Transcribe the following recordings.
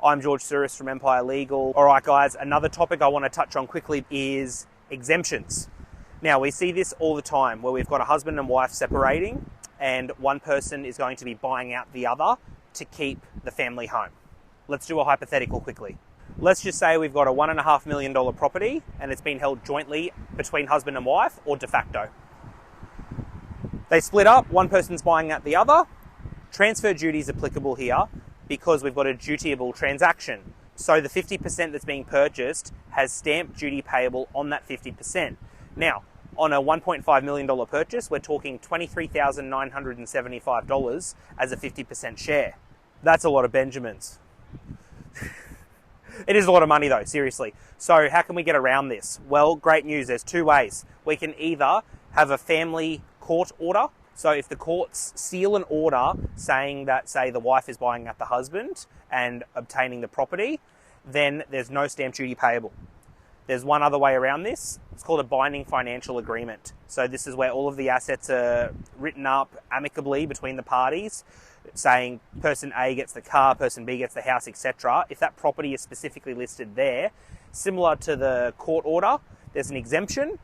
I'm George Souris from Empire Legal. All right, guys, another topic I want to touch on quickly is exemptions. Now, we see this all the time where we've got a husband and wife separating and one person is going to be buying out the other to keep the family home. Let's do a hypothetical quickly. Let's just say we've got a $1.5 million property and it's been held jointly between husband and wife or de facto. They split up, one person's buying out the other. Transfer duty is applicable here because we've got a dutiable transaction. So the 50% that's being purchased has stamp duty payable on that 50%. Now, on a $1.5 million purchase, we're talking $23,975 as a 50% share. That's a lot of Benjamins. It is a lot of money though, seriously. So how can we get around this? Well, great news, there's two ways. We can either have a family court order. So if the courts seal an order saying that, say, the wife is buying out the husband and obtaining the property, then there's no stamp duty payable. There's one other way around this. It's called a binding financial agreement. So this is where all of the assets are written up amicably between the parties, saying person A gets the car, person B gets the house, etc. If that property is specifically listed there, similar to the court order, there's an exemption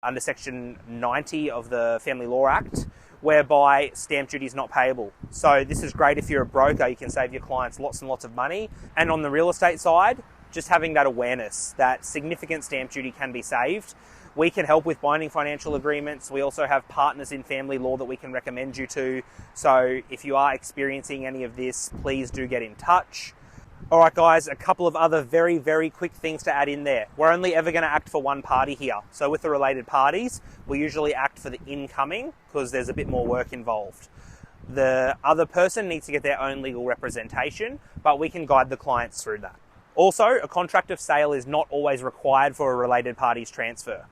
under Section 90 of the Family Law Act, whereby stamp duty is not payable. So this is great if you're a broker, you can save your clients lots and lots of money. And on the real estate side, just having that awareness that significant stamp duty can be saved. We can help with binding financial agreements. We also have partners in family law that we can recommend you to. So if you are experiencing any of this, please do get in touch. All right, guys, a couple of other very, very quick things to add in there. We're only ever going to act for one party here. So with the related parties, we usually act for the incoming because there's a bit more work involved. The other person needs to get their own legal representation, but we can guide the clients through that. Also, a contract of sale is not always required for a related party's transfer.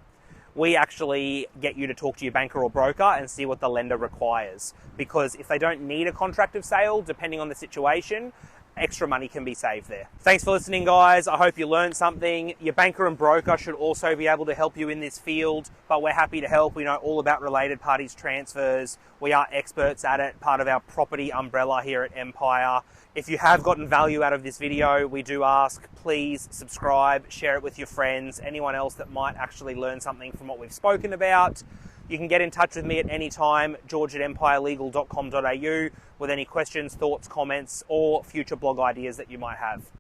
We actually get you to talk to your banker or broker and see what the lender requires. Because if they don't need a contract of sale, depending on the situation, extra money can be saved there. Thanks for listening, guys. I hope you learned something. Your banker and broker should also be able to help you in this field, but we're happy to help. We know all about related parties transfers. We are experts at it, part of our property umbrella here at Empire. If you have gotten value out of this video, we do ask, please subscribe, share it with your friends, anyone else that might actually learn something from what we've spoken about. You can get in touch with me at any time, george@empirelegal.com.au, with any questions, thoughts, comments, or future blog ideas that you might have.